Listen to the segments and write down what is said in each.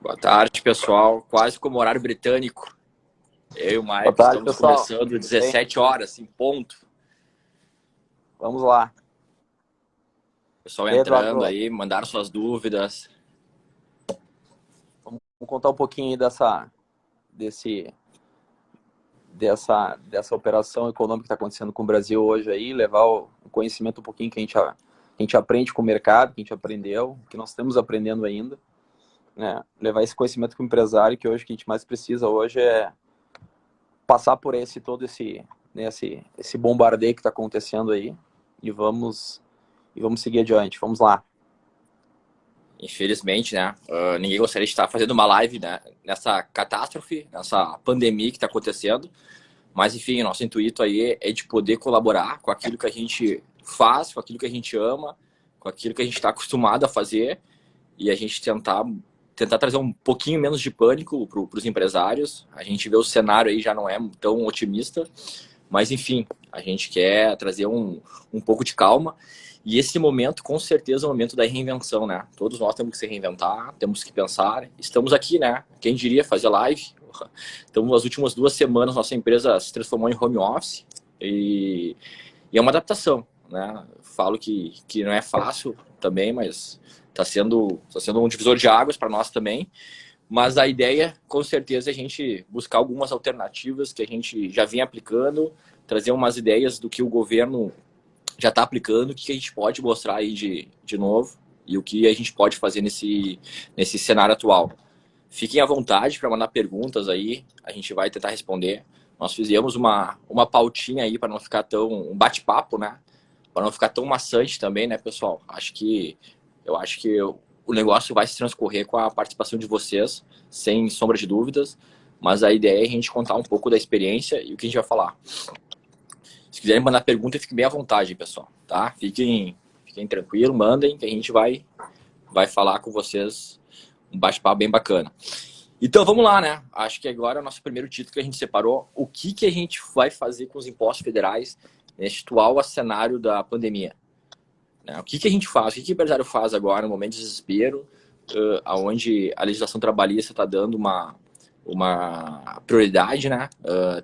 Boa tarde, pessoal. Quase como horário britânico. Eu e o Boa Maicon tarde, estamos pessoal. começando Tudo bem? 17 horas, em ponto. Vamos lá. O pessoal E aí, entrando Eduardo, aí, mandaram suas dúvidas. vamos contar um pouquinho aí dessa operação econômica que está acontecendo com o Brasil hoje aí, levar o conhecimento um pouquinho que a gente aprende com o mercado, que a gente aprendeu, que nós estamos aprendendo ainda, né? Levar esse conhecimento para o empresário, que hoje o que a gente mais precisa hoje é passar por esse bombardeio que está acontecendo aí e vamos seguir adiante. Vamos lá. Infelizmente, né? Ninguém gostaria de estar fazendo uma live, né, nessa catástrofe, nessa pandemia que está acontecendo. Mas, enfim, nosso intuito aí é de poder colaborar com aquilo que a gente faz, com aquilo que a gente ama, com aquilo que a gente está acostumado a fazer e a gente tentar trazer um pouquinho menos de pânico para os empresários. A gente vê o cenário aí já não é tão otimista, mas enfim, a gente quer trazer um pouco de calma. E esse momento, com certeza, é o momento da reinvenção, né? Todos nós temos que se reinventar, temos que pensar. Estamos aqui, né? Quem diria fazer live? Então, nas últimas 2 semanas, nossa empresa se transformou em home office e é uma adaptação, né? Falo que não é fácil também, mas está sendo um divisor de águas para nós também. Mas a ideia, com certeza, é a gente buscar algumas alternativas que a gente já vem aplicando, trazer umas ideias do que o governo já está aplicando, o que a gente pode mostrar aí de novo e o que a gente pode fazer nesse cenário atual. Fiquem à vontade para mandar perguntas aí, a gente vai tentar responder. Nós fizemos uma pautinha aí para não ficar tão um bate-papo, né? Para não ficar tão maçante também, né, pessoal? Eu acho que o negócio vai se transcorrer com a participação de vocês, sem sombra de dúvidas, mas a ideia é a gente contar um pouco da experiência e o que a gente vai falar. Se quiserem mandar pergunta, fiquem bem à vontade, pessoal, tá? Fiquem tranquilos, mandem, que a gente vai falar com vocês um bate-papo bem bacana. Então vamos lá, né? Acho que agora é o nosso primeiro título que a gente separou. O que a gente vai fazer com os impostos federais neste atual cenário da pandemia? Né? O que a gente faz? O que o empresário faz agora no momento de desespero, onde a legislação trabalhista está dando uma prioridade, né?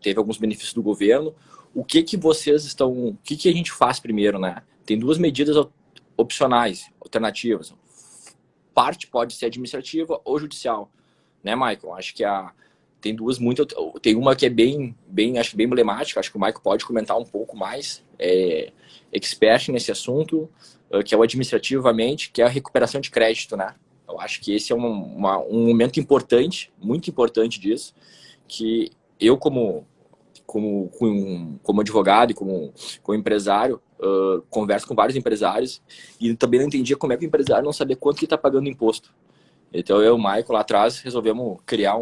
Teve alguns benefícios do governo. O que vocês estão... O que a gente faz primeiro, né? Tem duas medidas opcionais, alternativas. Parte pode ser administrativa ou judicial, né, Michael? Acho que tem duas muito... Tem uma que é acho que bem emblemática, acho que o Michael pode comentar um pouco mais, expert nesse assunto, que é o administrativamente, que é a recuperação de crédito, né? Eu acho que esse é um momento importante, muito importante disso, que eu como advogado e como empresário, converso com vários empresários e também não entendia como é que o empresário não sabia quanto que está pagando imposto. Então eu e o Michael lá atrás resolvemos criar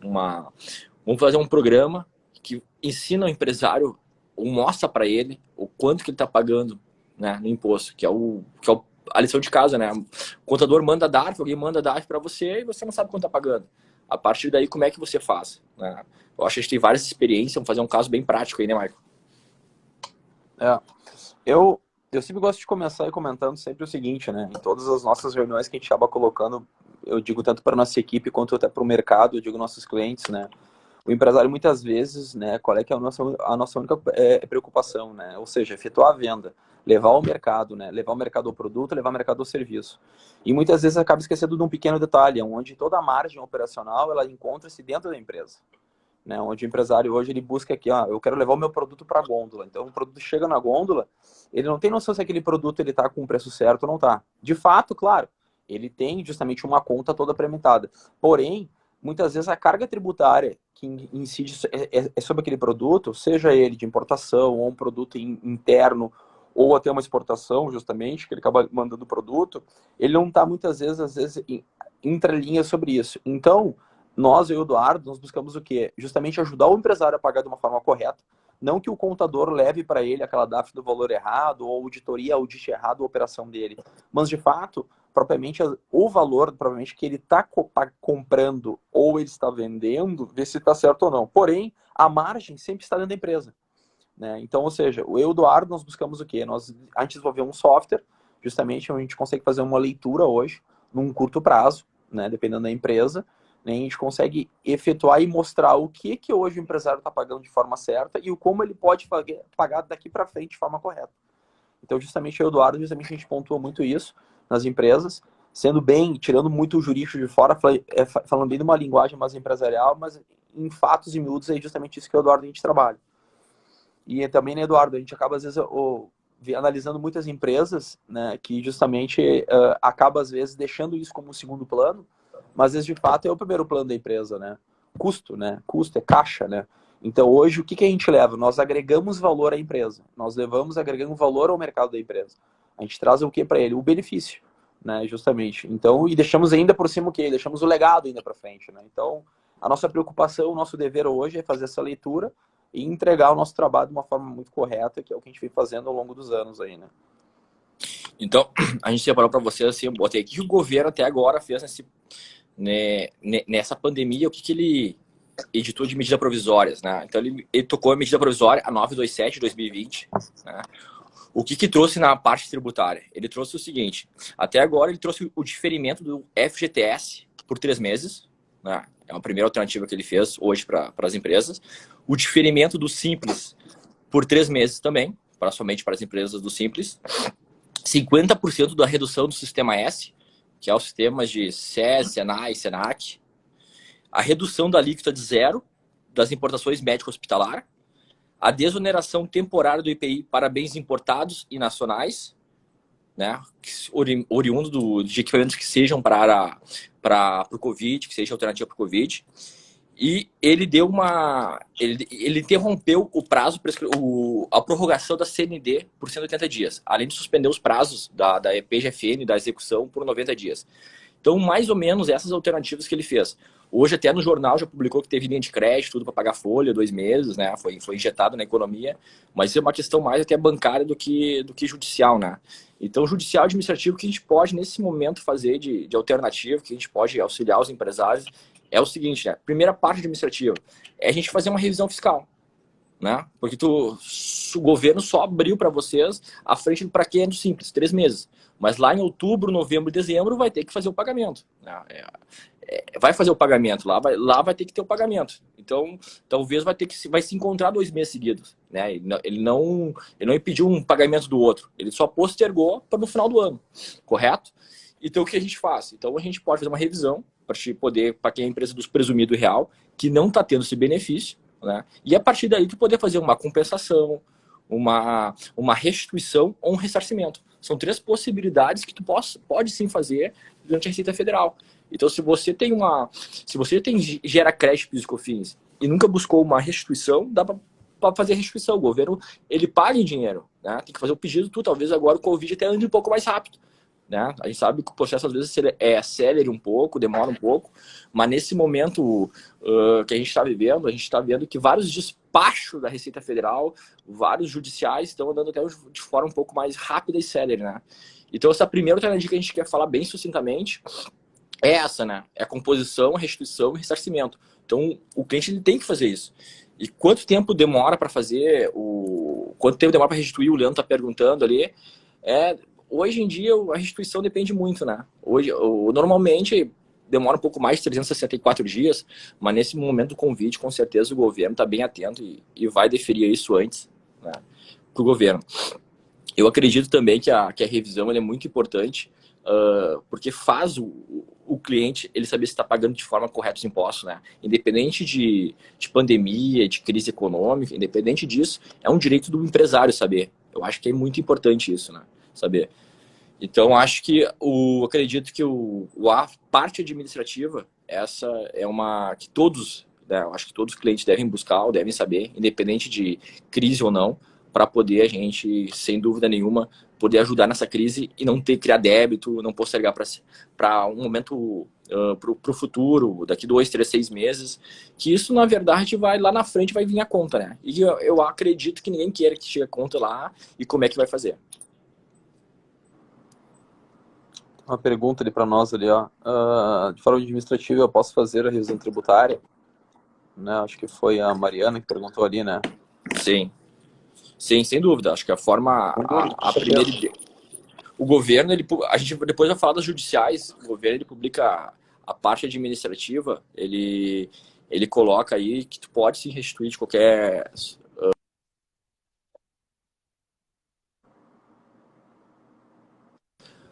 vamos fazer um programa que ensina o empresário, ou mostra para ele o quanto que ele está pagando, né, no imposto, que é a lição de casa, né? O contador manda DARF, alguém manda DARF para você e você não sabe quanto está pagando. A partir daí, como é que você faz? Né? Eu acho que a gente tem várias experiências, vamos fazer um caso bem prático aí, né, Michael? Eu sempre gosto de começar comentando sempre o seguinte, né? Em todas as nossas reuniões que a gente acaba colocando, eu digo tanto para a nossa equipe quanto até para o mercado, eu digo nossos clientes, né? O empresário muitas vezes, né? Qual é que é a nossa única preocupação, né? Ou seja, efetuar a venda, levar ao mercado, né? Levar ao mercado o produto, levar ao mercado o serviço. E muitas vezes acaba esquecendo de um pequeno detalhe, onde toda a margem operacional ela encontra-se dentro da empresa. Né, onde o empresário hoje ele busca aqui, eu quero levar o meu produto para a gôndola. Então o produto chega na gôndola, ele não tem noção se aquele produto ele está com o preço certo ou não está. De fato, claro, ele tem justamente uma conta toda pré-montada. Porém, muitas vezes a carga tributária que incide é sobre aquele produto, seja ele de importação ou um produto interno ou até uma exportação, justamente, que ele acaba mandando o produto, ele não está muitas vezes, às vezes, entrelinha sobre isso. Então, nós, eu e o Eduardo, nós buscamos o quê? Justamente ajudar o empresário a pagar de uma forma correta, não que o contador leve para ele aquela DAF do valor errado, ou a auditoria audite errado a operação dele, mas de fato, propriamente o valor provavelmente que ele está comprando ou ele está vendendo, ver se está certo ou não. Porém, a margem sempre está dentro da empresa. Né? Então, ou seja, eu e o Eduardo, nós buscamos o quê? A gente desenvolveu um software, justamente onde a gente consegue fazer uma leitura hoje, num curto prazo, né? Dependendo da empresa, né? A gente consegue efetuar e mostrar o que hoje o empresário está pagando de forma certa e o como ele pode pagar daqui para frente de forma correta. Então, justamente eu e o Eduardo, justamente a gente pontua muito isso nas empresas, sendo bem, tirando muito o jurídico de fora, falando bem de uma linguagem mais empresarial, mas em fatos e miúdos é justamente isso que o Eduardo a gente trabalha. E também, né, Eduardo, a gente acaba, às vezes, analisando muitas empresas, né, que justamente acaba, às vezes, deixando isso como um segundo plano, mas, às vezes, de fato, é o primeiro plano da empresa, né? Custo, né? Custo é caixa, né? Então, hoje, o que a gente leva? Nós agregamos valor à empresa. Nós agregando valor ao mercado da empresa. A gente traz o que para ele? O benefício, né? Justamente. Então, e deixamos ainda por cima o quê? Deixamos o legado ainda para frente, né? Então, a nossa preocupação, o nosso dever hoje é fazer essa leitura e entregar o nosso trabalho de uma forma muito correta, que é o que a gente vem fazendo ao longo dos anos aí, né? Então, a gente separou para vocês, assim, eu botei aqui que o governo até agora fez nessa pandemia, o que ele editou de medidas provisórias, né? Então, ele tocou a medida provisória, a 927 de 2020, né? O que trouxe na parte tributária? Ele trouxe o seguinte, até agora ele trouxe o diferimento do FGTS por 3 meses, né? É uma primeira alternativa que ele fez hoje para as empresas. O diferimento do Simples por 3 meses também, somente para as empresas do Simples. 50% da redução do Sistema S, que é o sistema de SES, SENAI, SENAC. A redução da alíquota de zero das importações médico-hospitalar. A desoneração temporária do IPI para bens importados e nacionais, né, oriundo de equipamentos que sejam para o Covid, que seja alternativa para o Covid. E ele ele interrompeu o prazo, a prorrogação da CND por 180 dias, além de suspender os prazos da PGFN, da execução, por 90 dias. Então, mais ou menos essas alternativas que ele fez. Hoje, até no jornal, já publicou que teve linha de crédito, tudo para pagar folha, 2 meses, né? Foi injetado na economia, mas isso é uma questão mais até bancária do que judicial, né? Então, judicial administrativo, que a gente pode, nesse momento, fazer de alternativa, que a gente pode auxiliar os empresários, é o seguinte, né? Primeira parte administrativa é a gente fazer uma revisão fiscal, né? Porque o governo só abriu para vocês a frente para quem é do Simples, 3 meses. Mas lá em outubro, novembro e dezembro vai ter que fazer o pagamento, né? Vai fazer o pagamento, lá vai ter que ter o pagamento. Então, talvez vai se encontrar 2 meses seguidos, né? Ele não impediu um pagamento do outro, ele só postergou para no final do ano, correto? Então, o que a gente faz? Então, a gente pode fazer uma revisão para quem é a empresa dos presumido real, que não está tendo esse benefício, né? E a partir daí, tu poder fazer uma compensação, uma restituição ou um ressarcimento. São 3 possibilidades que tu pode sim fazer durante a Receita Federal. Então, se você gera crédito PIS e COFINS e nunca buscou uma restituição, dá para fazer a restituição. O governo, ele paga em dinheiro, né? Tem que fazer o pedido, talvez agora o Covid até ande um pouco mais rápido, né? A gente sabe que o processo às vezes acelera um pouco, demora um pouco, mas nesse momento que a gente está vivendo, a gente está vendo que vários despachos da Receita Federal, vários judiciais estão andando até de forma um pouco mais rápida e célere, né? Então, essa primeira alternativa que a gente quer falar bem sucintamente é essa, né? É a composição, a restituição e ressarcimento. Então, o cliente ele tem que fazer isso. E quanto tempo demora para fazer, quanto tempo demora para restituir, o Leandro está perguntando ali. Hoje em dia, a restituição depende muito, né? Normalmente, demora um pouco mais de 364 dias, mas nesse momento do convite, com certeza, o governo está bem atento e vai deferir isso antes, né, para o governo. Eu acredito também que a revisão é muito importante, porque faz o cliente ele saber se está pagando de forma correta os impostos, né? Independente de pandemia, de crise econômica, independente disso, é um direito do empresário saber. Eu acho que é muito importante isso, né? Saber. Então, acho que acredito que a parte administrativa, essa é uma que todos, né, eu acho que todos os clientes devem buscar ou devem saber, independente de crise ou não, para poder a gente, sem dúvida nenhuma, poder ajudar nessa crise e não criar débito, não postergar para um momento, para o futuro, daqui 2, 3, 6 meses, que isso, na verdade, lá na frente vai vir a conta, né? E eu acredito que ninguém queira que chegue a conta lá e como é que vai fazer. Uma pergunta ali para nós ali, ó. De forma administrativa, eu posso fazer a revisão tributária? Né? Acho que foi a Mariana que perguntou ali, né? Sim. Sim, sem dúvida. Acho que a primeira... O governo, a gente depois vai falar das judiciais, o governo ele publica A parte administrativa, ele coloca aí que tu pode se restituir de qualquer...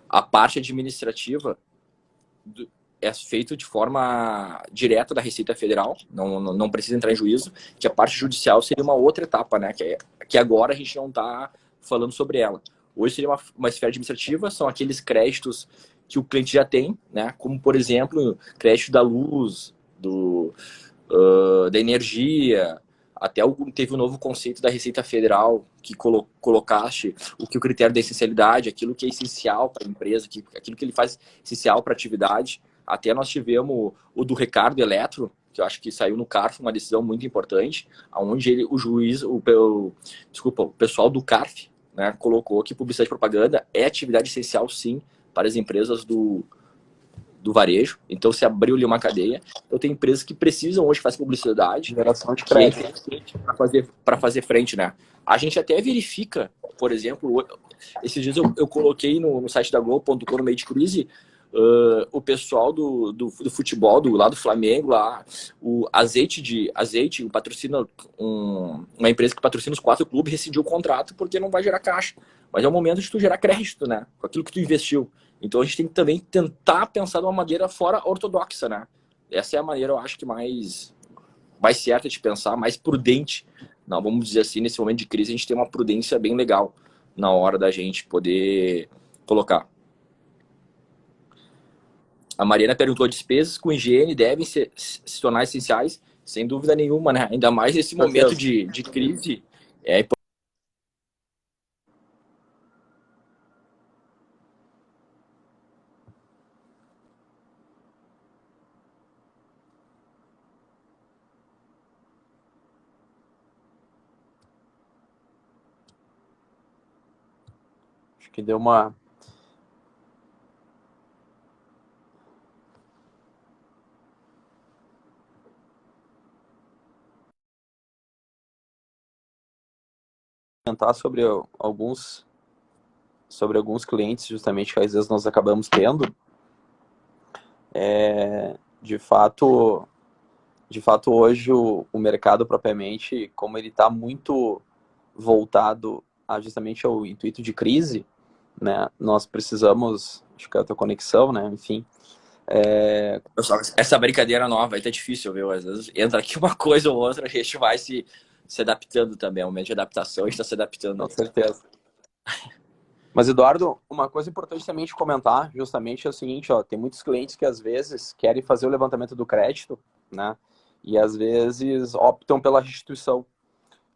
A parte administrativa é feito de forma direta da Receita Federal, não precisa entrar em juízo, que a parte judicial seria uma outra etapa, né? Que agora a gente não está falando sobre ela. Hoje seria uma esfera administrativa, são aqueles créditos que o cliente já tem, né? Como, por exemplo, crédito da luz, da energia, até teve um novo conceito da Receita Federal que colocaste o que o critério da essencialidade, aquilo que é essencial para a empresa, aquilo que ele faz essencial para a atividade. Até nós tivemos o do Ricardo Eletro, que eu acho que saiu no CARF, uma decisão muito importante, onde o juiz, o pessoal do CARF, né, colocou que publicidade e propaganda é atividade essencial, sim, para as empresas do varejo. Então, se abriu ali uma cadeia. Então, tem empresas que precisam hoje fazer publicidade, Geração de crédito para fazer frente, né? A gente até verifica, por exemplo, esses dias eu coloquei no site da Globo.com, no meio de crise, o pessoal do futebol, lá do Flamengo, lá, o azeite, patrocina uma empresa que patrocina os 4 clubes, rescindiu o contrato porque não vai gerar caixa. Mas é o momento de tu gerar crédito, né? Com aquilo que tu investiu. Então a gente tem que também tentar pensar de uma maneira fora ortodoxa, né? Essa é a maneira, eu acho que mais certa de pensar, mais prudente. Não, vamos dizer assim, nesse momento de crise a gente tem uma prudência bem legal na hora da gente poder colocar. A Mariana perguntou: despesas com higiene devem se tornar essenciais? Sem dúvida nenhuma, né? Ainda mais nesse momento de crise. Acho que deu uma... Comentar sobre alguns clientes, justamente, que às vezes nós acabamos tendo. De fato, hoje o mercado propriamente, como ele está muito voltado justamente ao intuito de crise, né? Nós precisamos, acho que é a tua conexão, né? Enfim. Essa brincadeira nova vai tá difícil, viu? Às vezes entra aqui uma coisa ou outra, a gente vai se adaptando também. É um momento de adaptação, a gente está se adaptando. Com certeza. Mas, Eduardo, uma coisa importante também de comentar, justamente, é o seguinte, ó, tem muitos clientes que às vezes querem fazer o levantamento do crédito, né? E às vezes optam pela restituição.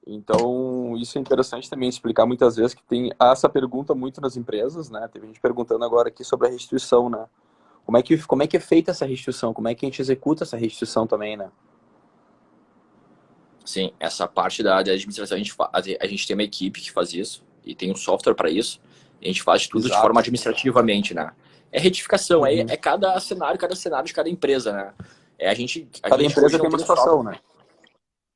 Então, isso é interessante também explicar muitas vezes, que tem essa pergunta muito nas empresas, né? Teve gente perguntando agora aqui sobre a restituição, né? Como é que é feita essa restituição? Como é que a gente executa essa restituição também, né? Sim, essa parte da administração, a gente tem uma equipe que faz isso e tem um software para isso. A gente faz tudo de forma administrativamente, né? É retificação, é cada cenário de cada empresa, né? Cada empresa tem uma situação, né?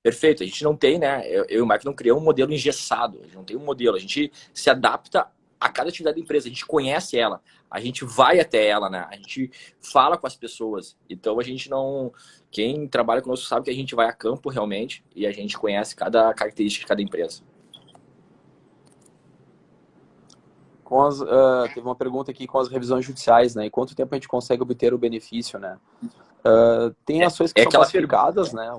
Perfeito, a gente não tem, né? Eu e o Marco não criamos um modelo engessado, a gente não tem um modelo, a gente se adapta a cada atividade da empresa, a gente conhece ela, a gente vai até ela, né? A gente fala com as pessoas, então a gente não... Quem trabalha conosco sabe que a gente vai a campo realmente e a gente conhece cada característica de cada empresa. Teve uma pergunta aqui com as revisões judiciais, né? E quanto tempo a gente consegue obter o benefício, né? Tem ações que são classificadas, né?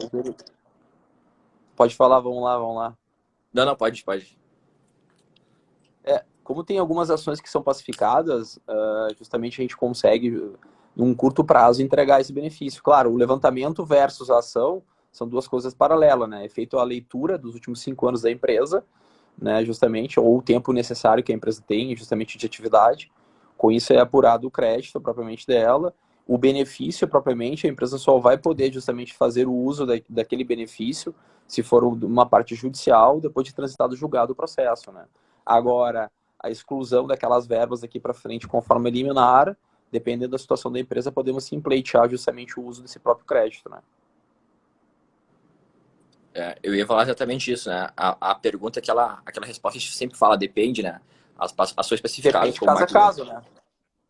Pode falar, vamos lá. Não, pode. Como tem algumas ações que são pacificadas, justamente a gente consegue, num curto prazo, entregar esse benefício. Claro, o levantamento versus a ação são duas coisas paralelas, né? É feito a leitura dos últimos 5 anos da empresa, né, justamente, ou o tempo necessário que a empresa tem, justamente, de atividade. Com isso é apurado o crédito propriamente dela. O benefício, propriamente, a empresa só vai poder justamente fazer o uso daquele benefício se for uma parte judicial, depois de transitado julgado o processo, né? Agora, a exclusão daquelas verbas daqui para frente, conforme liminar, dependendo da situação da empresa, podemos sim pleitear justamente o uso desse próprio crédito, né? Eu ia falar exatamente isso, né? A pergunta, aquela resposta a gente sempre fala, depende, né? As ações especificadas. Depende caso a caso, né?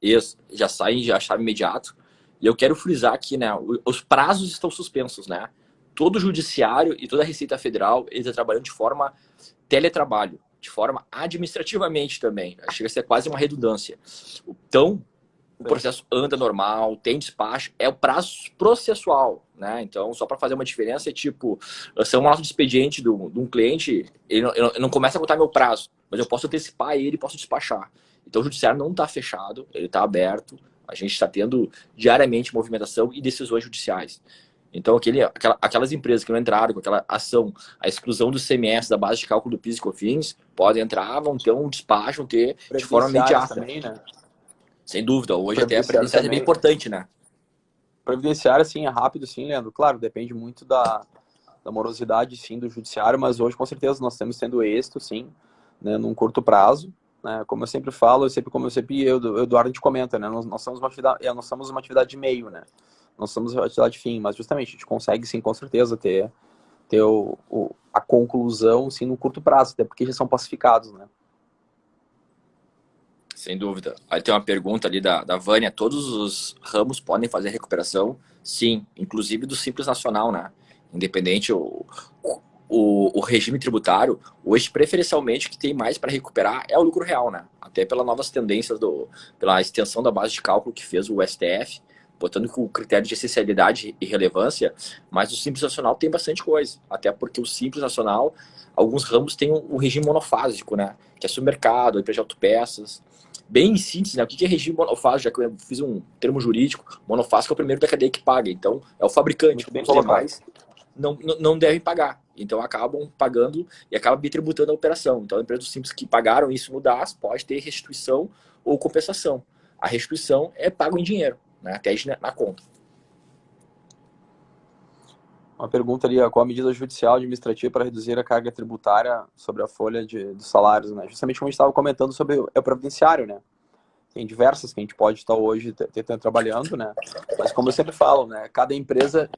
Isso, já saem, já chave imediato. E eu quero frisar aqui, né, os prazos estão suspensos, né? Todo o judiciário e toda a Receita Federal, eles estão trabalhando de forma teletrabalho, de forma administrativamente também. Chega a ser quase uma redundância. Então, o processo anda normal, tem despacho, é o prazo processual, né? Então, só para fazer uma diferença, é tipo, se é um ato de expediente de um cliente, ele não começa a contar meu prazo, mas eu posso antecipar ele e posso despachar. Então, o judiciário não está fechado, ele está aberto, a gente está tendo diariamente movimentação e decisões judiciais. Então, aquelas empresas que não entraram com aquela ação, a exclusão do CMS da base de cálculo do PIS e COFINS, podem entrar, vão ter um despacho, vão ter de forma imediata. Também, né? Sem dúvida. Hoje até a previdenciária é bem importante, né? Previdenciária, sim, é rápido, sim, Leandro. Claro, depende muito da morosidade, sim, do judiciário, mas hoje, com certeza, nós estamos tendo êxito, sim, né, num curto prazo. Né? Como eu sempre falo, eu, Eduardo, a gente comenta, né? Nós somos uma atividade de meio, né? Nós somos uma atividade de fim, mas justamente a gente consegue, sim, com certeza, ter a conclusão, sim, no curto prazo, até porque já são pacificados, né? Sem dúvida. Aí tem uma pergunta ali da Vânia: todos os ramos podem fazer recuperação? Sim, inclusive do Simples Nacional, né? Independente, o regime tributário, hoje, preferencialmente, o que tem mais para recuperar é o lucro real, né? Até pelas novas tendências, pela extensão da base de cálculo que fez o STF, botando com o critério de essencialidade e relevância, mas o Simples Nacional tem bastante coisa. Até porque o Simples Nacional, alguns ramos têm um regime monofásico, né? Que é supermercado, empresa de autopeças. Bem em síntese, né? O que é regime monofásico? Já que eu fiz um termo jurídico, monofásico é o primeiro da cadeia que paga. Então, é o fabricante. Os demais não devem pagar. Então, acabam pagando e acabam bitributando a operação. Então, empresas simples que pagaram isso no DAS pode ter restituição ou compensação. A restituição é pago em dinheiro, né? Até na conta. Uma pergunta ali: qual a medida judicial administrativa para reduzir a carga tributária sobre a folha dos salários, né? Justamente como a gente estava comentando sobre o previdenciário, né? Tem diversas que a gente pode estar hoje trabalhando, né? Mas como eu sempre falo, né? Cada empresa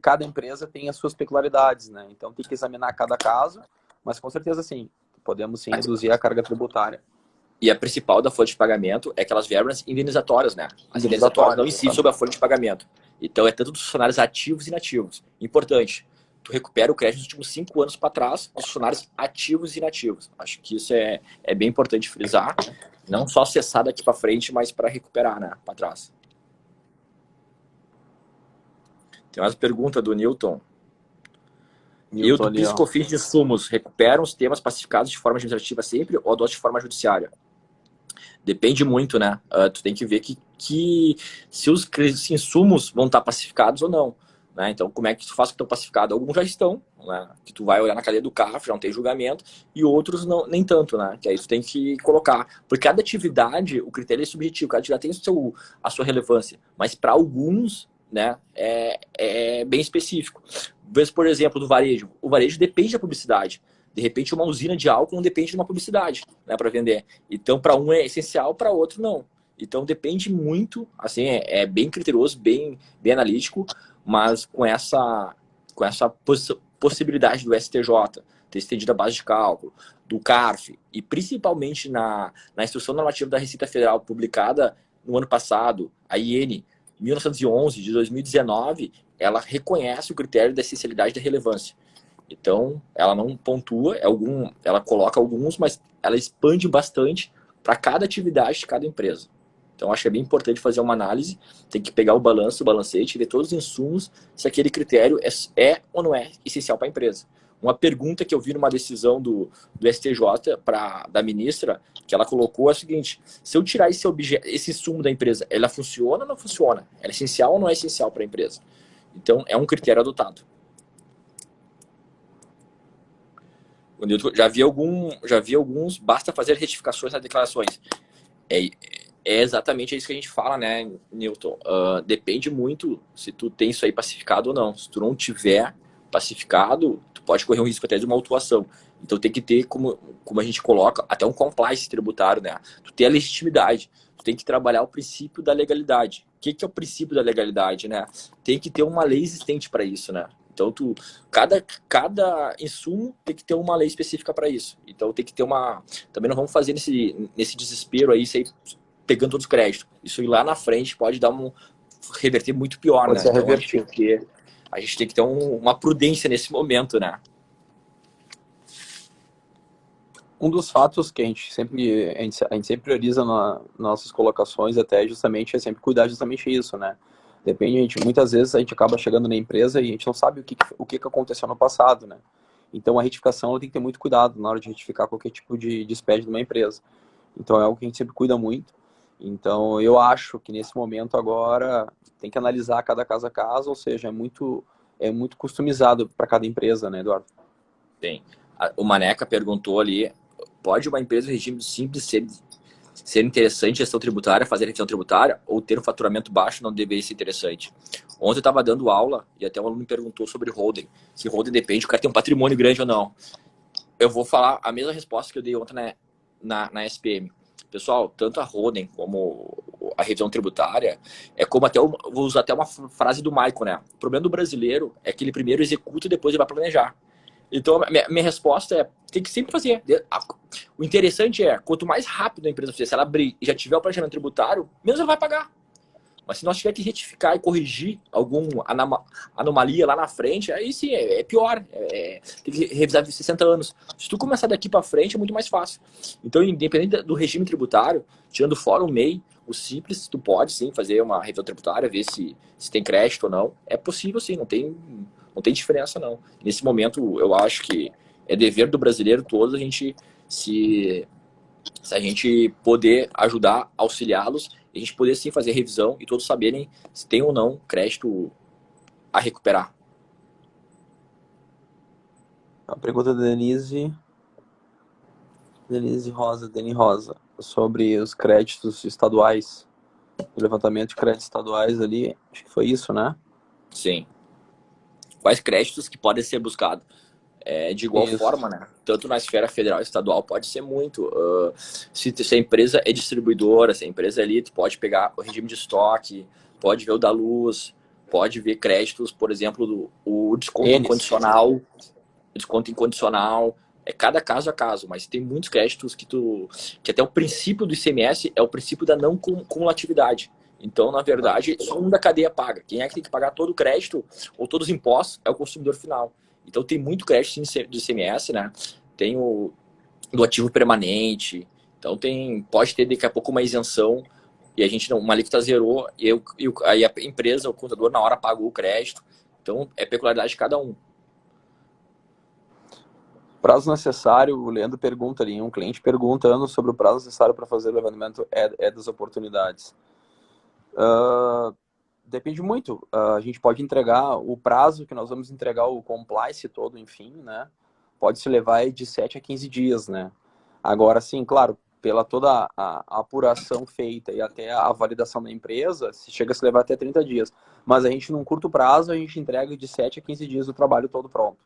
tem as suas peculiaridades, né? Então tem que examinar cada caso, mas com certeza sim, podemos sim reduzir a carga tributária. E a principal da folha de pagamento é aquelas verbas indenizatórias, né? As indenizatórias não incidem sobre a folha de pagamento. Então é tanto dos funcionários ativos e inativos. Importante, tu recupera o crédito dos últimos 5 anos para trás dos funcionários ativos e inativos. Acho que isso é bem importante frisar. Não só acessar daqui para frente, mas para recuperar, né? Para trás. Tem mais pergunta do Newton. E o do PIS e COFINS de insumos recuperam os temas pacificados de forma administrativa sempre ou adotam de forma judiciária? Depende muito, né? Tu tem que ver que se os insumos vão estar pacificados ou não. Né? Então, como é que tu faz que estão pacificados? Alguns já estão, né? Que tu vai olhar na cadeia do CARF, já não tem julgamento, e outros não, nem tanto, né? Que aí tu tem que colocar. Porque cada atividade, o critério é subjetivo, cada atividade tem a sua relevância, mas para alguns, né, é bem específico. Veja, por exemplo, do varejo. O varejo depende da publicidade. De repente, uma usina de álcool não depende de uma publicidade, né, para vender. Então, para um é essencial, para outro não. Então, depende muito, assim, é bem criterioso, bem analítico, mas com essa possibilidade do STJ ter estendido a base de cálculo, do CARF, e principalmente na Instrução Normativa da Receita Federal publicada no ano passado, a IN 1911 de 2019, ela reconhece o critério da essencialidade e da relevância. Então, ela não pontua, ela coloca alguns, mas ela expande bastante para cada atividade de cada empresa. Então, acho que é bem importante fazer uma análise, tem que pegar o balancete, ver todos os insumos, se aquele critério é ou não é essencial para a empresa. Uma pergunta que eu vi numa decisão do STJ da ministra, que ela colocou é a seguinte: se eu tirar esse insumo da empresa, ela funciona ou não funciona? Ela é essencial ou não é essencial para a empresa? Então, é um critério adotado. Já vi alguns, basta fazer retificações nas declarações. É exatamente isso que a gente fala, né, Newton? Depende muito se tu tem isso aí pacificado ou não. Se tu não tiver pacificado, tu pode correr um risco até de uma autuação. Então tem que ter, como a gente coloca, até um compliance tributário, né? Tu tem a legitimidade, tu tem que trabalhar o princípio da legalidade. O que é o princípio da legalidade, né? Tem que ter uma lei existente para isso, né? Então, cada insumo tem que ter uma lei específica para isso. Então, tem que ter uma... Também não vamos fazer nesse desespero aí, pegando todos os créditos. Isso ir lá na frente pode reverter muito pior, Pode né? ser Então revertido. a gente tem que ter uma prudência nesse momento, né? Um dos fatos que a gente sempre prioriza nas nossas colocações até justamente é sempre cuidar justamente isso, né? Depende, muitas vezes a gente acaba chegando na empresa e a gente não sabe o que aconteceu no passado, né? Então a retificação ela tem que ter muito cuidado na hora de retificar qualquer tipo de despede de uma empresa. Então é algo que a gente sempre cuida muito. Então eu acho que nesse momento agora tem que analisar cada caso a caso, ou seja, é muito customizado para cada empresa, né, Eduardo? Tem. O Maneca perguntou ali, pode uma empresa de regime simples ser interessante gestão tributária, fazer revisão tributária, ou ter um faturamento baixo não deveria ser interessante? Ontem eu estava dando aula e até um aluno me perguntou sobre holding. Se holding depende, o cara tem um patrimônio grande ou não. Eu vou falar a mesma resposta que eu dei ontem na SPM. Pessoal, tanto a holding como a revisão tributária, é como até, vou usar até uma frase do Michael, né? O problema do brasileiro é que ele primeiro executa e depois ele vai planejar. Então, minha resposta é, tem que sempre fazer. O interessante é, quanto mais rápido a empresa fizer, se ela abrir e já tiver o planejamento tributário, menos ela vai pagar. Mas se nós tiver que retificar e corrigir alguma anomalia lá na frente, aí sim, é pior. Tem que revisar de 60 anos. Se tu começar daqui para frente, é muito mais fácil. Então, independente do regime tributário, tirando fora o MEI, o Simples, tu pode sim fazer uma revisão tributária, ver se tem crédito ou não. É possível sim, não tem diferença não. Nesse momento, eu acho que é dever do brasileiro todo a gente se a gente poder ajudar, auxiliá-los, a gente poder sim fazer revisão e todos saberem se tem ou não crédito a recuperar. A pergunta da Deni Rosa, sobre os créditos estaduais, o levantamento de créditos estaduais ali, acho que foi isso, né? Sim. Quais créditos que podem ser buscados? De igual Isso. forma, né? Tanto na esfera federal e estadual pode ser muito. Se a empresa é distribuidora, se a empresa ali, tu pode pegar o regime de estoque, pode ver o da luz, pode ver créditos, por exemplo, o desconto incondicional. Desconto incondicional, é cada caso a caso, mas tem muitos créditos que até o princípio do ICMS é o princípio da não cumulatividade. Então, na verdade, só um da cadeia paga. Quem é que tem que pagar todo o crédito ou todos os impostos é o consumidor final. Então, tem muito crédito do ICMS, né? Tem o do ativo permanente. Então, pode ter daqui a pouco uma isenção e a gente não, uma alíquota zerou aí a empresa, o contador, na hora pagou o crédito. Então, é peculiaridade de cada um. Prazo necessário, o Leandro pergunta ali, um cliente perguntando sobre o prazo necessário para fazer o levantamento das oportunidades. Depende muito. A gente pode entregar o prazo que nós vamos entregar o compliance todo, enfim, né? Pode se levar de 7 a 15 dias, né? Agora, sim, claro, pela toda a apuração feita e até a validação da empresa, se chega a se levar até 30 dias. Mas a gente, num curto prazo, a gente entrega de 7 a 15 dias o trabalho todo pronto.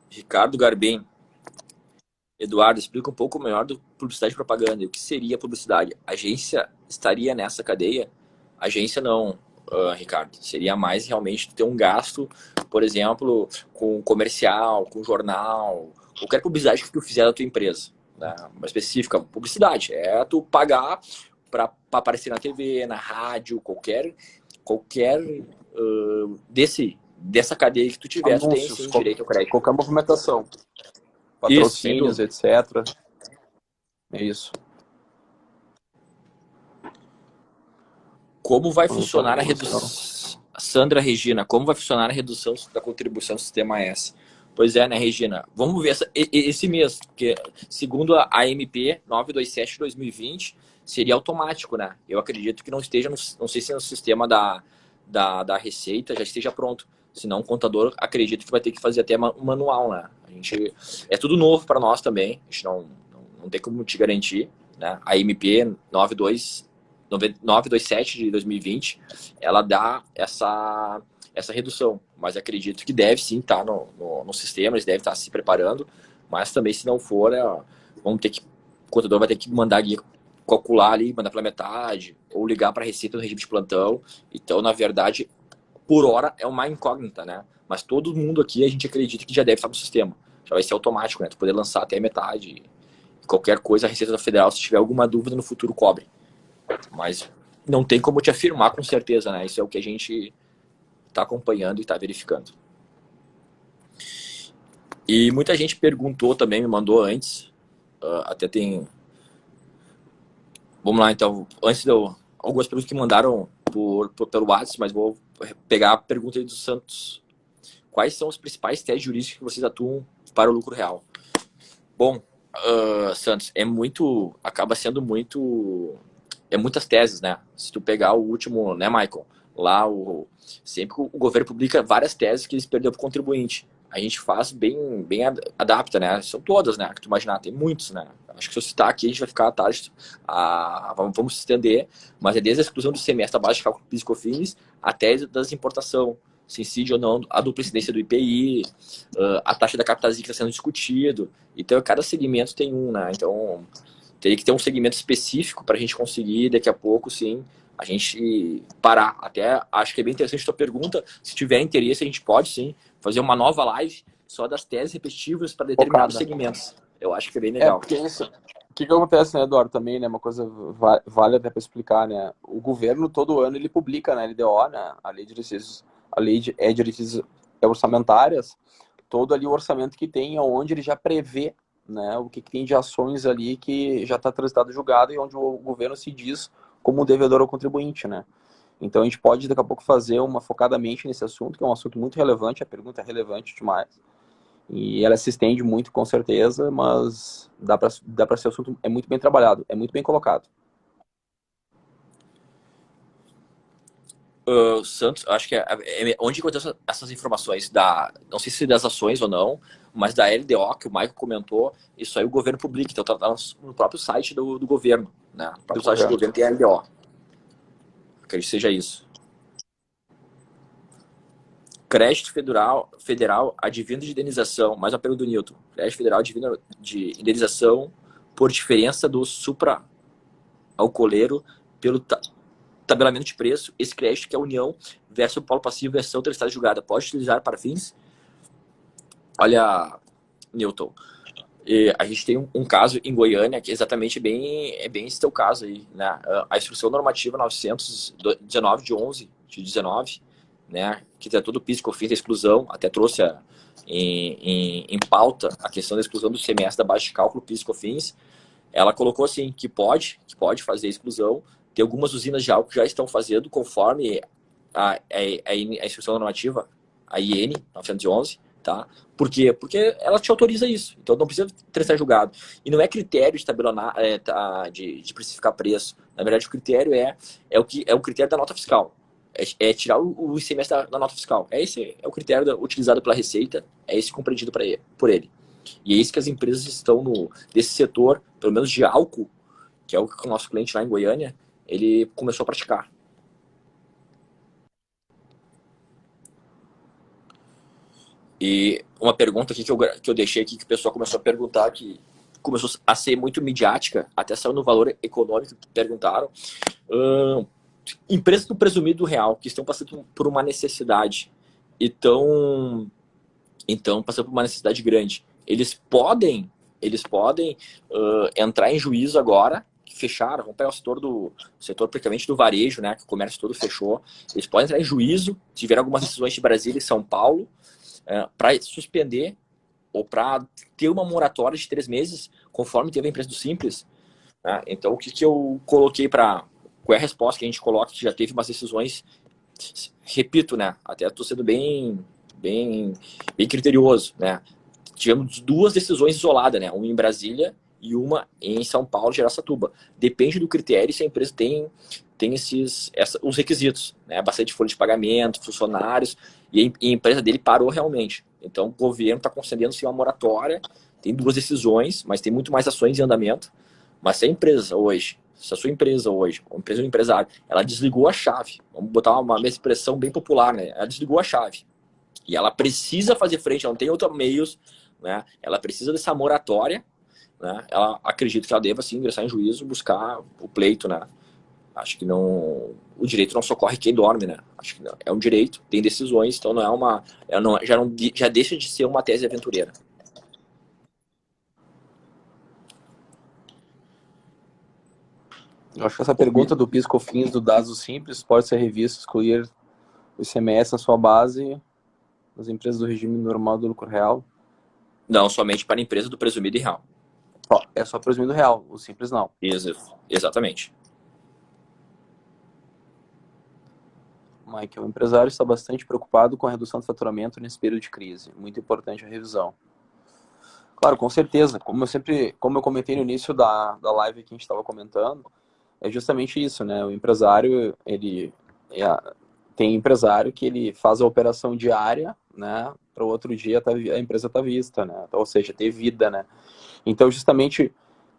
Ricardo Garbim. Eduardo, explica um pouco melhor do publicidade e propaganda. O que seria publicidade? A agência estaria nessa cadeia? Agência não, Ricardo. Seria mais realmente ter um gasto, por exemplo, com comercial, com jornal, qualquer publicidade que tu fizer da tua empresa. Né? Uma específica, publicidade. É tu pagar para aparecer na TV, na rádio, qualquer dessa cadeia que tu tiver, tu tem Anúncios, sim direito ao crédito. qualquer movimentação. Patrocínios, etc. É isso. Como vai funcionar a redução? Sandra Regina, como vai funcionar a redução da contribuição do sistema S? Pois é, né, Regina? Vamos ver esse mês, porque segundo a AMP 927 de 2020, seria automático, né? Eu acredito que não esteja, não sei se no sistema da Receita já esteja pronto. Senão o contador acredito que vai ter que fazer até manual, né? É tudo novo para nós também, a gente não tem como te garantir, né? A AMP 927 de 2020, ela dá essa redução, mas acredito que deve sim estar no sistema, eles devem estar se preparando, mas também se não for, o contador vai ter que mandar guia calcular ali, mandar pela metade, ou ligar para a Receita no regime de plantão. Então, na verdade, por hora é uma incógnita, né? Mas todo mundo aqui, a gente acredita que já deve estar no sistema. Já vai ser automático, né? Tu poder lançar até a metade. Qualquer coisa, a Receita Federal, se tiver alguma dúvida no futuro, cobre. Mas não tem como te afirmar com certeza, né? Isso é o que a gente está acompanhando e está verificando. E muita gente perguntou também, me mandou antes, até tem... Vamos lá, então, antes de eu... Algumas perguntas que mandaram pelo WhatsApp, mas vou pegar a pergunta aí do Santos. Quais são os principais testes jurídicos que vocês atuam para o lucro real? Bom, Santos, acaba sendo muitas teses, né? Se tu pegar o último, né, Michael? Lá, sempre o governo publica várias teses que eles perderam para o contribuinte. A gente faz bem adapta, né? São todas, né? Que tu imaginar, tem muitos, né? Acho que se eu citar aqui, a gente vai ficar à tarde. Vamos se estender, mas é desde a exclusão do semestre da base de cálculo PIS e COFINS até das importação, se incide ou não a dupla incidência do IPI, a taxa da captação que está sendo discutido. Então, cada segmento tem um, né? Então, teria que ter um segmento específico para a gente conseguir, daqui a pouco, sim, a gente parar. Até acho que é bem interessante a tua pergunta. Se tiver interesse, a gente pode, sim, fazer uma nova live só das teses repetitivas para determinados segmentos. Eu acho que é bem legal. Porque isso... O que acontece, né, Eduardo, também, né, uma coisa vale até para explicar, né, o governo todo ano ele publica na LDO, né, a lei de diretrizes orçamentárias, todo ali o orçamento que tem, onde ele já prevê, né, o que tem de ações ali que já está transitado julgado e onde o governo se diz como um devedor ao contribuinte, né. Então a gente pode daqui a pouco fazer uma focadamente nesse assunto, que é um assunto muito relevante, a pergunta é relevante demais. E ela se estende muito, com certeza, mas dá para ser um assunto, é muito bem trabalhado, é muito bem colocado. Santos, acho que onde encontrou essas informações, não sei se das ações ou não, mas da LDO, que o Michael comentou, isso aí o governo publica, então tá no próprio site do governo, né? No próprio site do governo tem a LDO. Acredito que seja isso. Crédito federal advindo de indenização, mais uma pergunta do Newton. Crédito federal advindo de indenização por diferença do supra alcooleiro pelo tabelamento de preço. Esse crédito que é a União versus o polo passivo versão terceira julgada pode utilizar para fins? Olha, Newton, a gente tem um caso em Goiânia que exatamente é bem esse teu caso aí, né? A instrução normativa 919 de 11 de 19, né, que tem todo o PIS, COFINS da exclusão, até trouxe em pauta a questão da exclusão do semestre da base de cálculo PIS, COFINS. Ela colocou assim que pode fazer a exclusão. Tem algumas usinas de álcool que já estão fazendo conforme a instrução normativa, a IN 911, tá? Por quê? Porque ela te autoriza isso. Então não precisa ser julgado. E não é critério de tabelar, de precificar preço. Na verdade, o critério é o critério da nota fiscal. É tirar o ICMS da nota fiscal. Esse é o critério utilizado pela Receita, é esse compreendido por ele. E é isso que as empresas estão desse setor, pelo menos de álcool, que é o que o nosso cliente lá em Goiânia, ele começou a praticar. E uma pergunta aqui que eu deixei aqui, que o pessoal começou a perguntar, que começou a ser muito midiática, até saiu no Valor Econômico, que perguntaram. Empresas do presumido real, que estão passando por uma necessidade, e estão passando por uma necessidade grande. Eles podem entrar em juízo agora, que fecharam, vamos pegar o setor praticamente do varejo, né, que o comércio todo fechou. Eles podem entrar em juízo, tiveram algumas decisões de Brasília e São Paulo, para suspender ou para ter uma moratória de 3 meses, conforme teve a empresa do Simples. Né? Então, o que eu coloquei qual é a resposta que a gente coloca, que já teve umas decisões, repito, né, até estou sendo bem criterioso, né? Tivemos 2 decisões isoladas, né? Uma em Brasília e uma em São Paulo, de Araçatuba. Depende do critério se a empresa tem os requisitos, né? Bastante folha de pagamento, funcionários, e a empresa dele parou realmente. Então, o governo está concedendo sim uma moratória, tem 2 decisões, mas tem muito mais ações em andamento. Mas se a sua empresa hoje, uma empresa ou um empresário, ela desligou a chave, vamos botar uma expressão bem popular, né? Ela desligou a chave. E ela precisa fazer frente, ela não tem outros meios, né? Ela precisa dessa moratória, né? Ela acredita que ela deva sim ingressar em juízo, buscar o pleito, né? Acho que não, o direito não socorre quem dorme, né? Acho que não, é um direito, tem decisões, então não é uma, já deixa de ser uma tese aventureira. Eu acho que essa pergunta do PIS/COFINS do Dados Simples pode ser revista, excluir o ICMS na sua base das empresas do regime normal do lucro real. Não, somente para a empresa do presumido e real. Ó, é só presumido real, o simples não. Exatamente. Michael, o empresário está bastante preocupado com a redução do faturamento nesse período de crise. Muito importante a revisão. Claro, com certeza. Como eu comentei no início da live que a gente estava comentando, é justamente isso, né? O empresário, tem empresário que ele faz a operação diária, né? Para o outro dia a empresa tá vista, né? Ou seja, ter vida, né? Então, justamente,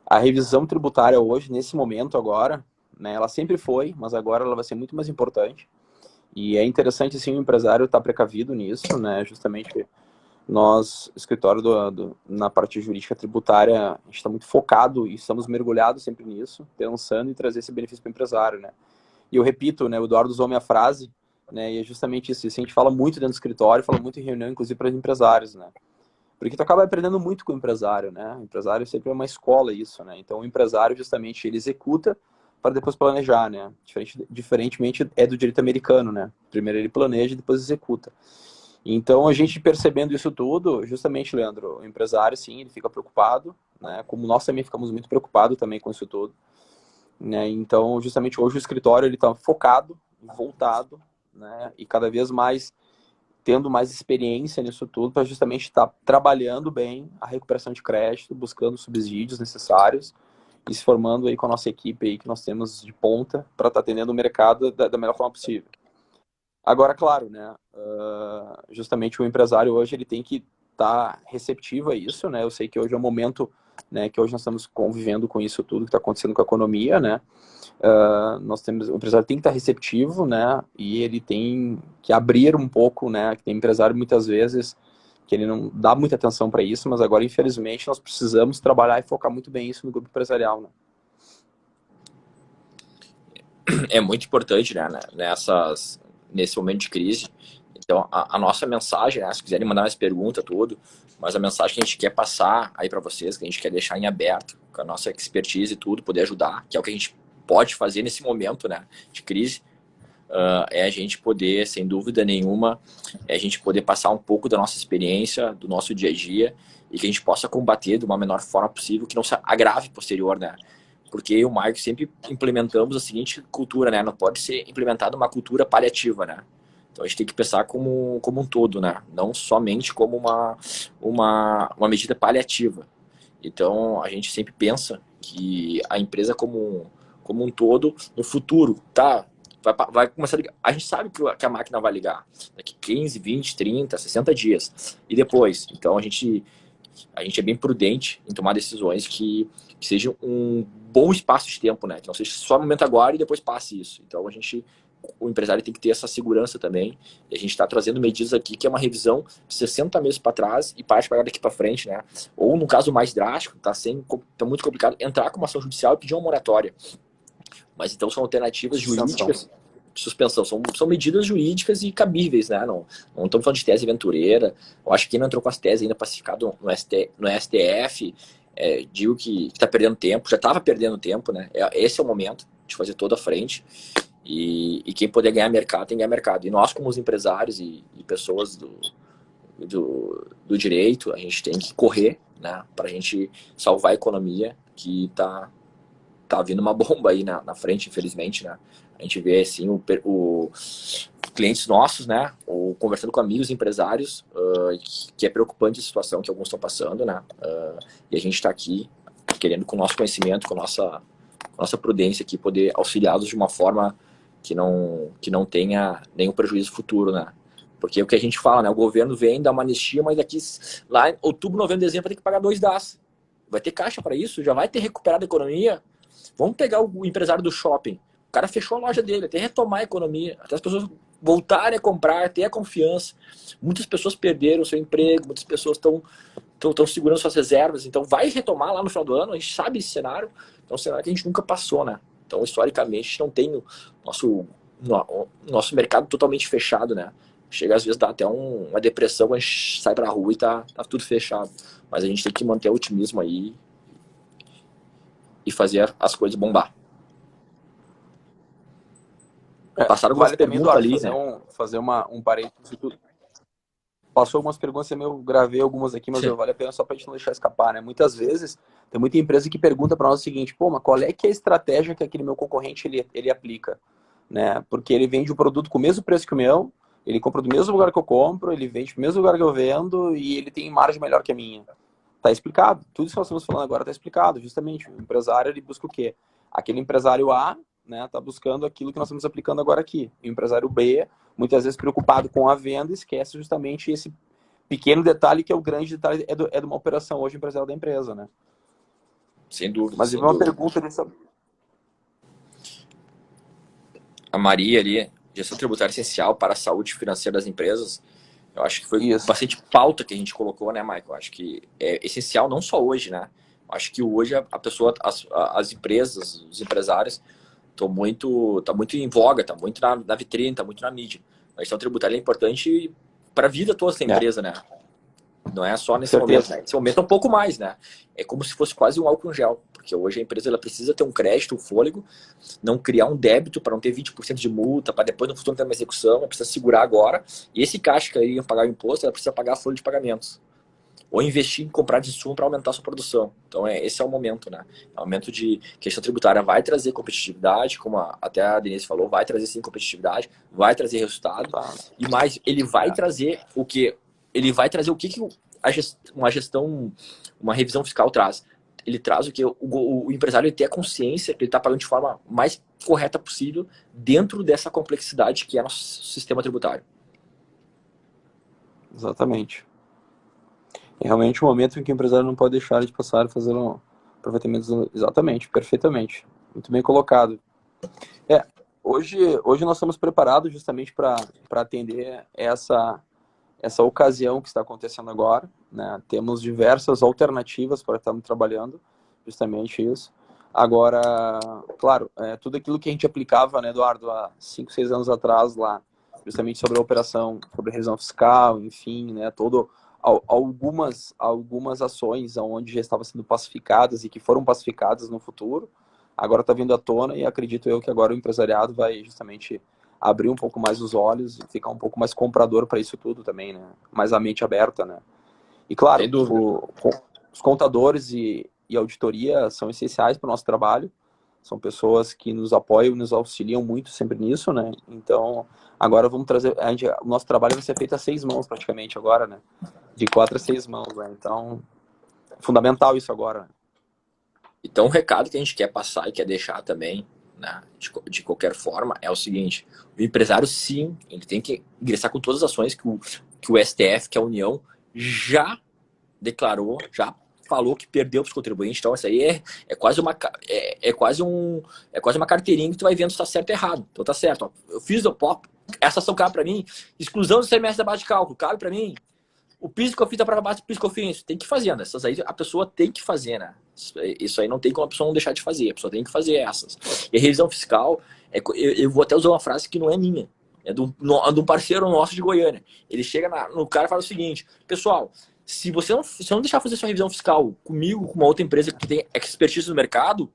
a revisão tributária hoje, nesse momento agora, né? Ela sempre foi, mas agora ela vai ser muito mais importante. E é interessante, sim, o empresário estar precavido nisso, né? Justamente nós, escritório na parte jurídica tributária, a gente está muito focado e estamos mergulhados sempre nisso, pensando em trazer esse benefício para o empresário, né? E eu repito, né? O Eduardo usou a minha frase, né? E é justamente isso. Assim, a gente fala muito dentro do escritório, fala muito em reunião, inclusive para os empresários, né? Porque tu acaba aprendendo muito com o empresário, né? O empresário sempre é uma escola isso, né? Então o empresário justamente ele executa para depois planejar, né? Diferentemente é do direito americano, né? Primeiro ele planeja e depois executa. Então a gente percebendo isso tudo, justamente, Leandro, o empresário sim, ele fica preocupado, né? Como nós também ficamos muito preocupados também com isso tudo, né? Então justamente hoje o escritório ele está focado, voltado, né? E cada vez mais tendo mais experiência nisso tudo para justamente estar trabalhando bem a recuperação de crédito, buscando subsídios necessários e se formando aí com a nossa equipe aí que nós temos de ponta para estar atendendo o mercado da melhor forma possível. Agora, claro, né, justamente o empresário hoje ele tem que estar receptivo a isso, né? Eu sei que hoje é o momento, né, que hoje nós estamos convivendo com isso tudo que está acontecendo com a economia, né? O empresário tem que estar receptivo, né? E ele tem que abrir um pouco, né? Tem empresário muitas vezes que ele não dá muita atenção para isso, mas agora infelizmente nós precisamos trabalhar e focar muito bem isso no grupo empresarial, né? É muito importante, né? Nesse momento de crise. Então, a nossa mensagem, né, se quiserem mandar mais pergunta, tudo, mas a mensagem que a gente quer passar aí para vocês, que a gente quer deixar em aberto, com a nossa expertise e tudo, poder ajudar, que é o que a gente pode fazer nesse momento, né, de crise, é a gente poder, sem dúvida nenhuma, a gente poder passar um pouco da nossa experiência, do nosso dia a dia, e que a gente possa combater de uma menor forma possível, que não se agrave posterior, né? Porque eu e o Marco sempre implementamos a seguinte cultura, né? Não pode ser implementada uma cultura paliativa, né? Então a gente tem que pensar como um todo, né? Não somente como uma medida paliativa. Então a gente sempre pensa que a empresa como um todo, no futuro, tá? Vai começar a ligar. A gente sabe que a máquina vai ligar daqui 15, 20, 30, 60 dias. E depois? Então a gente é bem prudente em tomar decisões que sejam um bom espaço de tempo, né? Que não seja só o momento agora e depois passe isso. Então o empresário tem que ter essa segurança também. E a gente está trazendo medidas aqui que é uma revisão de 60 meses para trás e parte para daqui para frente, né? Ou no caso mais drástico, tá muito complicado, entrar com uma ação judicial e pedir uma moratória. Mas então são alternativas jurídicas de suspensão. São medidas jurídicas e cabíveis, né? Não estamos falando de tese aventureira. Eu acho que quem não entrou com as teses ainda pacificado no STF, digo que está perdendo tempo, já estava perdendo tempo, né? Esse é o momento de fazer toda a frente. E quem puder ganhar mercado, tem que ganhar mercado. E nós, como os empresários e pessoas do direito, a gente tem que correr, né? Para a gente salvar a economia que tá vindo uma bomba aí na frente, infelizmente, né? A gente vê, assim, clientes nossos, né? Ou conversando com amigos empresários, que é preocupante a situação que alguns estão passando, né? E a gente está aqui querendo, com o nosso conhecimento, com a nossa prudência aqui, poder auxiliá-los de uma forma que não tenha nenhum prejuízo futuro, né? Porque é o que a gente fala, né? O governo vem, dá uma anistia, mas daqui lá em outubro, novembro, dezembro vai ter que pagar 2 DAS. Vai ter caixa para isso? Já vai ter recuperado a economia? Vamos pegar o empresário do shopping. O cara fechou a loja dele, até retomar a economia, até as pessoas voltarem a comprar, ter a confiança. Muitas pessoas perderam o seu emprego, muitas pessoas estão segurando suas reservas, então vai retomar lá no final do ano, a gente sabe esse cenário, então é um cenário que a gente nunca passou, né? Então, historicamente, a gente não tem o nosso mercado totalmente fechado, né? Chega às vezes dá até uma depressão quando a gente sai pra rua e tá tudo fechado. Mas a gente tem que manter o otimismo aí e fazer as coisas bombar. Passaram algumas Vale também, perguntas Eduardo, ali, né? fazer um parênteses. Passou algumas perguntas, eu gravei algumas aqui, mas Sim. vale a pena só para a gente não deixar escapar, né? Muitas vezes, tem muita empresa que pergunta para nós o seguinte, pô, mas qual é que é a estratégia que aquele meu concorrente ele aplica? Né? Porque ele vende o produto com o mesmo preço que o meu, ele compra do mesmo lugar que eu compro, ele vende do mesmo lugar que eu vendo e ele tem margem melhor que a minha. Tá explicado. Tudo isso que nós estamos falando agora tá explicado. Justamente, o empresário, ele busca o quê? Aquele empresário A, né, tá buscando aquilo que nós estamos aplicando agora aqui. E o empresário B, muitas vezes preocupado com a venda, esquece justamente esse pequeno detalhe que é o grande detalhe de uma operação hoje empresarial da empresa, né? Sem dúvida, Mas sem uma dúvida. pergunta dessa... A Maria ali, gestão tributária essencial para a saúde financeira das empresas. Eu acho que foi Isso. bastante pauta que a gente colocou, né, Michael? Eu acho que é essencial não só hoje, né? Eu acho que hoje a pessoa, as empresas, os empresários tá muito em voga, tá muito na vitrine, tá muito na mídia. A gestão tributária é importante para a vida toda da É, empresa, né? Não é só com nesse momento, certeza. né? Nesse momento é um pouco mais, né? É como se fosse quase um álcool em gel, porque hoje a empresa ela precisa ter um crédito, um fôlego, não criar um débito para não ter 20% de multa, para depois no futuro ter uma execução, ela precisa segurar agora. E esse caixa que iria pagar o imposto, ela precisa pagar a folha de pagamentos. Ou investir em comprar de insumo para aumentar a sua produção. Então, esse é o momento, né? É o momento de que a questão tributária vai trazer competitividade, como até a Denise falou, vai trazer sim competitividade, vai trazer resultado, Tá. e mais, ele vai É, trazer o que? Ele vai trazer o que uma gestão, uma revisão fiscal traz. Ele traz o que o empresário ele tem a consciência que ele está pagando de forma mais correta possível dentro dessa complexidade que é nosso sistema tributário. exatamente. É realmente um momento em que o empresário não pode deixar de passar a fazer um aproveitamento exatamente, perfeitamente. Muito bem colocado. É, hoje nós estamos preparados justamente para atender essa ocasião que está acontecendo agora, né? Temos diversas alternativas para estarmos trabalhando, justamente isso. Agora, claro, tudo aquilo que a gente aplicava, né, Eduardo, há 5, 6 anos atrás lá, justamente sobre a operação, sobre a revisão fiscal, enfim, né, algumas ações onde já estavam sendo pacificadas e que foram pacificadas no futuro, agora está vindo à tona e acredito eu que agora o empresariado vai justamente abrir um pouco mais os olhos e ficar um pouco mais comprador para isso tudo também, né? Mais a mente aberta, né? E claro, Sem dúvida. os contadores e auditoria são essenciais para o nosso trabalho. São pessoas que nos apoiam, nos auxiliam muito sempre nisso, né? Então, agora vamos trazer... o nosso trabalho vai ser feito a 6 mãos praticamente agora, né? De 4 a 6 mãos, né? Então, é fundamental isso agora, né? Então, o recado que a gente quer passar e quer deixar também, né, de qualquer forma, é o seguinte: o empresário, sim, ele tem que ingressar com todas as ações que o STF, que a União, já declarou, já falou que perdeu para os contribuintes. Então, isso aí é quase é quase uma carteirinha que tu vai vendo se está certo ou errado. Então, tá certo. Ó, eu fiz essa ação cabe para mim, exclusão do semestre da base de cálculo, cabe para mim. O piso que eu fiz da prova básica, o piso que eu fiz, tem que fazer, né? Essas aí a pessoa tem que fazer, né? Isso aí não tem como a pessoa não deixar de fazer, a pessoa tem que fazer essas. E a revisão fiscal, eu vou até usar uma frase que não é minha, é de um parceiro nosso de Goiânia. Ele chega no cara e fala o seguinte: pessoal, se você não deixar fazer sua revisão fiscal comigo, com uma outra empresa que tem expertise no mercado,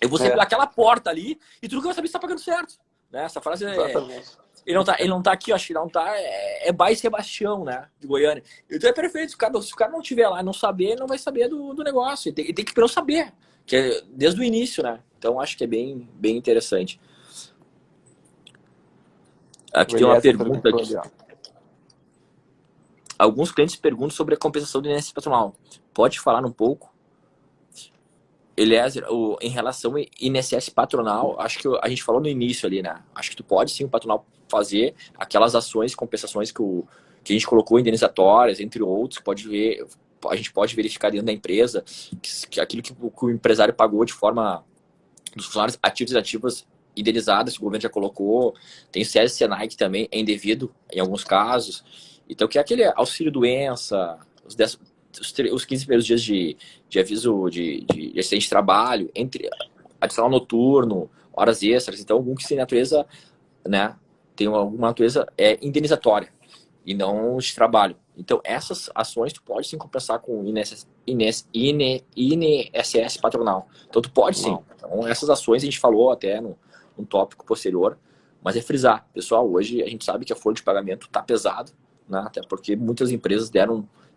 eu vou sempre dar aquela porta ali e tu nunca vai saber se tá pagando certo. Né? Essa frase Exatamente. ele não tá aqui, acho que não tá. É Bairro Sebastião, né? De Goiânia. Então é perfeito. Se o cara não estiver lá e não saber, ele não vai saber do negócio. Ele tem que primeiro saber. Que é desde o início, né? Então acho que é bem, bem interessante. Aqui tem uma pergunta aqui. Alguns clientes perguntam sobre a compensação do INSS patronal. Pode falar um pouco? Eliezer, em relação ao INSS patronal, acho que a gente falou no início ali, né? Acho que tu pode sim, o patronal, fazer aquelas ações, compensações que a gente colocou, indenizatórias, entre outros, a gente pode verificar dentro da empresa que aquilo que o empresário pagou de forma dos funcionários ativos e inativas indenizadas, que o governo já colocou. Tem o SESI e Senai que também é indevido em alguns casos. Então, que é aquele auxílio-doença, os 15 primeiros dias de aviso de acidente de trabalho, entre adicional noturno, horas extras. Então, algum que tem natureza, né, tem alguma natureza indenizatória e não de trabalho. Então, essas ações tu pode sim compensar com INSS patronal. Então, tu pode sim. Então, essas ações a gente falou até num tópico posterior, Mas é frisar, pessoal, hoje a gente sabe que a folha de pagamento está pesado, né? Até porque muitas empresas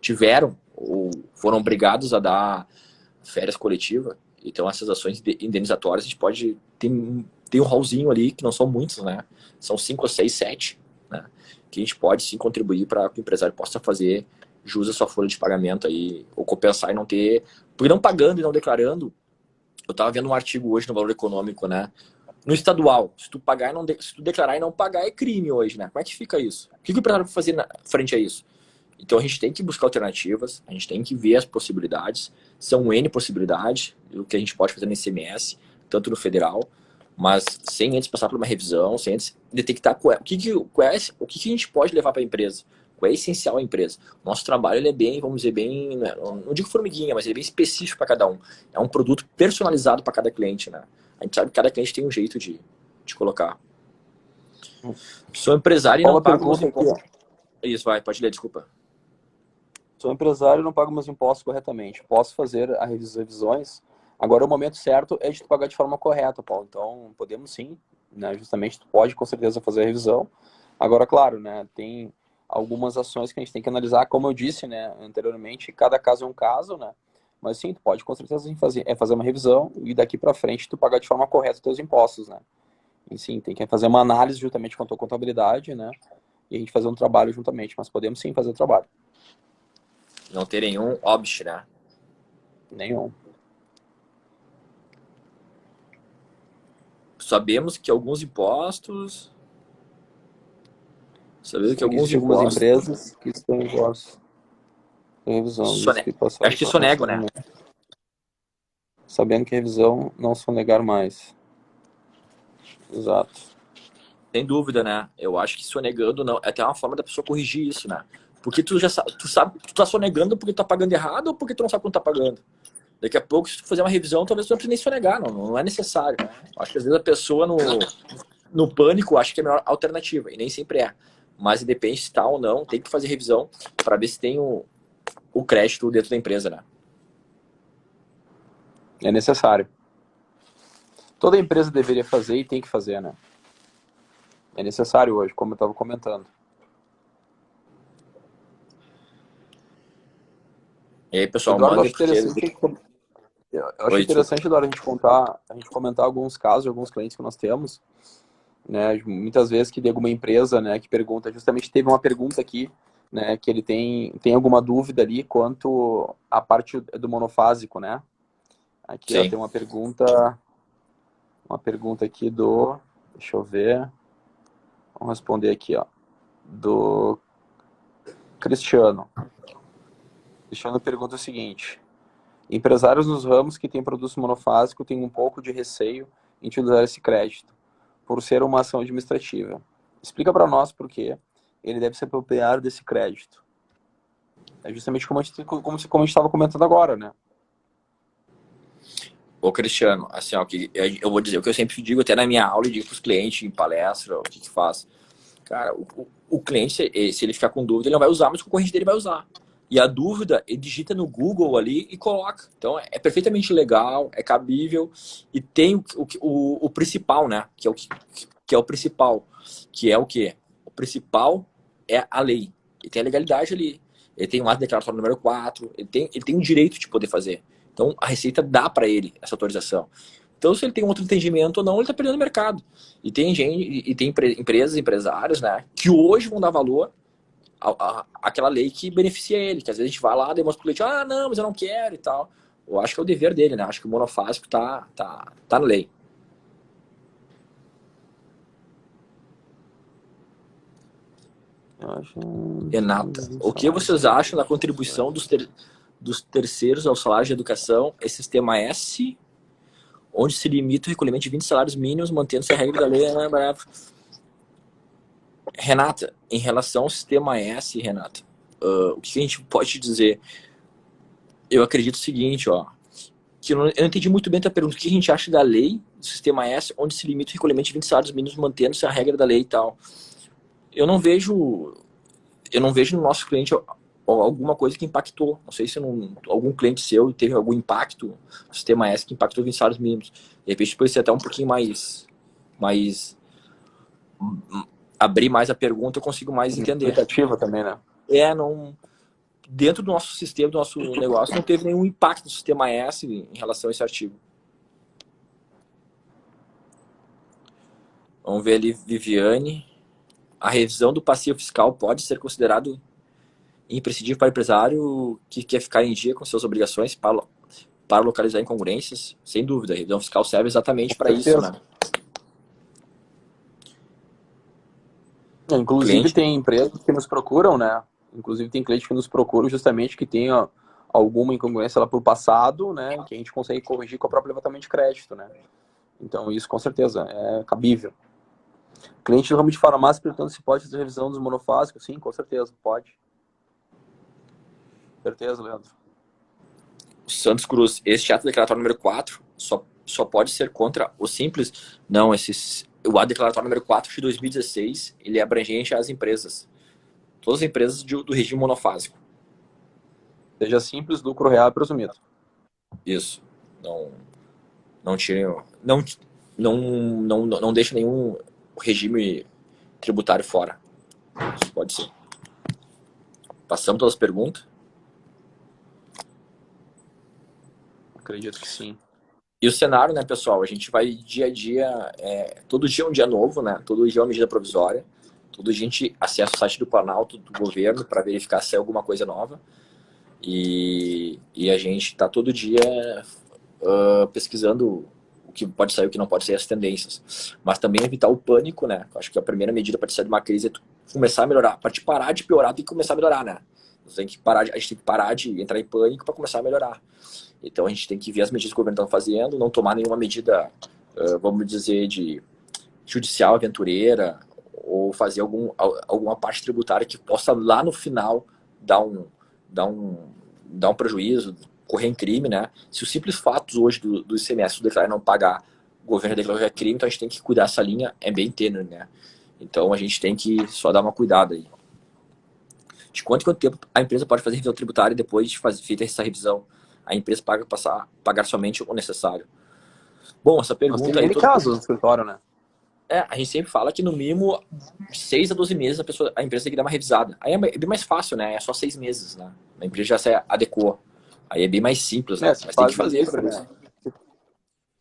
tiveram ou foram obrigados a dar férias coletivas. Então essas ações indenizatórias a gente pode ter um rolzinho ali, que não são muitos, né? São 5 ou 6, 7, né? Que a gente pode sim contribuir para que o empresário possa fazer jus à sua folha de pagamento aí, ou compensar e não ter... Porque não pagando e não declarando, eu estava vendo um artigo hoje no Valor Econômico, né? No estadual, se tu pagar e não se tu declarar e não pagar, é crime hoje, né? Como é que fica isso? O que o empresário vai fazer frente a isso? Então a gente tem que buscar alternativas, a gente tem que ver as possibilidades. São N possibilidades do que a gente pode fazer no ICMS, tanto no federal, mas sem antes passar por uma revisão, sem antes detectar o que a gente pode levar para a empresa, qual é essencial à empresa. Nosso trabalho ele é bem, vamos dizer, bem, não digo formiguinha, mas ele é bem específico para cada um. É um produto personalizado para cada cliente, né? A gente sabe que cada cliente tem um jeito de colocar. Sou empresário e não pago meus impostos. Isso, vai, pode ler, desculpa. Sou empresário e não pago meus impostos corretamente. Posso fazer as revisões. Agora, o momento certo é de tu pagar de forma correta, Paulo. Então, podemos sim, né? Justamente, tu pode com certeza fazer a revisão. Agora, claro, né? Tem algumas ações que a gente tem que analisar, como eu disse, né, anteriormente, cada caso é um caso, né? Mas sim, tu pode com certeza fazer uma revisão e daqui para frente tu pagar de forma correta os teus impostos, né? E sim, tem que fazer uma análise juntamente com a tua contabilidade, né? E a gente fazer um trabalho juntamente, mas podemos sim fazer o trabalho. Não ter nenhum óbice, né? Nenhum. Sabemos que alguns impostos... Sabemos que alguns impostos... empresas que estão em impostos. Revisão. Acho que sonego, né? Sabendo que a revisão não sonegar mais. Exato. Sem dúvida, né? Eu acho que sonegando não... É até uma forma da pessoa corrigir isso, né? Porque tu sabe, tu tá sonegando porque tu tá pagando errado ou porque tu não sabe quanto tá pagando? Daqui a pouco, se tu fazer uma revisão, talvez tu não precise nem sonegar, não é necessário. Acho que às vezes a pessoa no pânico acha que é a melhor alternativa, e nem sempre é. Mas depende se tá ou não, tem que fazer revisão para ver se tem o crédito dentro da empresa, né? É necessário. Toda empresa deveria fazer e tem que fazer, né? É necessário hoje, como eu estava comentando. E aí, pessoal, Eduardo, manda... Eu acho interessante, Eduardo, a gente comentar alguns casos de alguns clientes que nós temos, né? Muitas vezes que de alguma empresa, né, que pergunta, justamente teve uma pergunta aqui, né, que ele tem alguma dúvida ali quanto à parte do monofásico, né? Aqui ó, tem uma pergunta aqui deixa eu ver, vamos responder aqui, ó, do Cristiano. Cristiano pergunta o seguinte: empresários nos ramos que têm produto monofásico têm um pouco de receio em utilizar esse crédito, por ser uma ação administrativa. Explica para nós por que ele deve se apropriar desse crédito. É justamente como a gente estava comentando agora, né? Ô, Cristiano, assim, ó, eu vou dizer o que eu sempre digo até na minha aula e digo para os clientes em palestra, o que faz. Cara, o cliente, se ele ficar com dúvida, ele não vai usar, mas o concorrente dele vai usar. E a dúvida, ele digita no Google ali e coloca. Então, é perfeitamente legal, é cabível e tem o principal, né? Que é o principal. Que é o quê? O principal é a lei. Ele tem a legalidade ali. Ele tem o ato declaratório número 4. Ele tem o direito de poder fazer. Então, a Receita dá para ele essa autorização. Então, se ele tem outro entendimento ou não, ele está perdendo o mercado. E tem gente, e tem empresas, empresários, né, que hoje vão dar valor àquela lei que beneficia ele. Que às vezes a gente vai lá, demonstra pro cliente, não, mas eu não quero e tal. Eu acho que é o dever dele, né? Acho que o monofásico tá na lei. Renata, o que vocês acham da contribuição dos terceiros ao salário de educação e sistema S, onde se limita o recolhimento de 20 salários mínimos, mantendo-se a regra da lei? Renata, em relação ao sistema S, Renata, o que a gente pode dizer? Eu acredito o seguinte, ó, que eu não entendi muito bem a tua pergunta. O que a gente acha da lei do sistema S, onde se limita o recolhimento de 20 salários mínimos, mantendo-se a regra da lei e tal? Eu não vejo no nosso cliente alguma coisa que impactou. Não sei se algum cliente seu teve algum impacto no sistema S que impactou 20 salários mínimos. De repente pode ser até um pouquinho mais abrir mais a pergunta, eu consigo mais entender. Explicativa também, né? Não, dentro do nosso sistema, do nosso negócio, não teve nenhum impacto no sistema S em relação a esse artigo. Vamos ver ali, Viviane. A revisão do passivo fiscal pode ser considerado imprescindível para o empresário que quer ficar em dia com suas obrigações para localizar incongruências? Sem dúvida, a revisão fiscal serve exatamente para isso, né? Inclusive Cliente. tem empresas que nos procuram, né? Inclusive tem clientes que nos procuram justamente que tenha alguma incongruência lá por passado, né? Que a gente consegue corrigir com o próprio levantamento de crédito, né? Então isso com certeza é cabível. Cliente do ramo de farmácia perguntando se pode fazer revisão dos monofásicos. Sim, com certeza, pode. Certeza, Leandro. Santos Cruz, este ato declaratório número 4 só pode ser contra o simples? Não, o ato declaratório número 4 de 2016, ele é abrangente às empresas. Todas as empresas do regime monofásico. Seja simples, lucro real e presumido. Isso. Não tire, não deixa nenhum regime tributário fora. Isso pode ser. Passamos todas as perguntas? Acredito que sim. E o cenário, né, pessoal? A gente vai dia a dia, todo dia é um dia novo, né? Todo dia é uma medida provisória. Todo dia a gente acessa o site do Planalto, do governo, para verificar se é alguma coisa nova. E a gente está todo dia pesquisando o que pode sair, o que não pode sair, as tendências. Mas também evitar o pânico, né? Acho que a primeira medida para sair de uma crise é começar a melhorar. Para te parar de piorar, tem que começar a melhorar, né? A gente tem que parar de entrar em pânico para começar a melhorar. Então a gente tem que ver as medidas que o governo está fazendo, não tomar nenhuma medida, vamos dizer, de judicial aventureira, ou fazer alguma parte tributária que possa lá no final dar um prejuízo, correr em crime, né? Se os simples fatos hoje do ICMS declarar não pagar, o governo declarou que é crime, então a gente tem que cuidar essa linha, é bem tênue, né? Então a gente tem que só dar uma cuidada aí. De quanto em quanto tempo a empresa pode fazer revisão tributária e depois de feita essa revisão, a empresa pagar somente o necessário? Bom, essa pergunta aí... casos no escritório, né? A gente sempre fala que no mínimo de 6 a 12 meses a empresa tem que dar uma revisada. Aí é bem mais fácil, né? É só 6 meses, né? A empresa já se adequou. Aí é bem mais simples, né? Mas tem que fazer. Isso, né?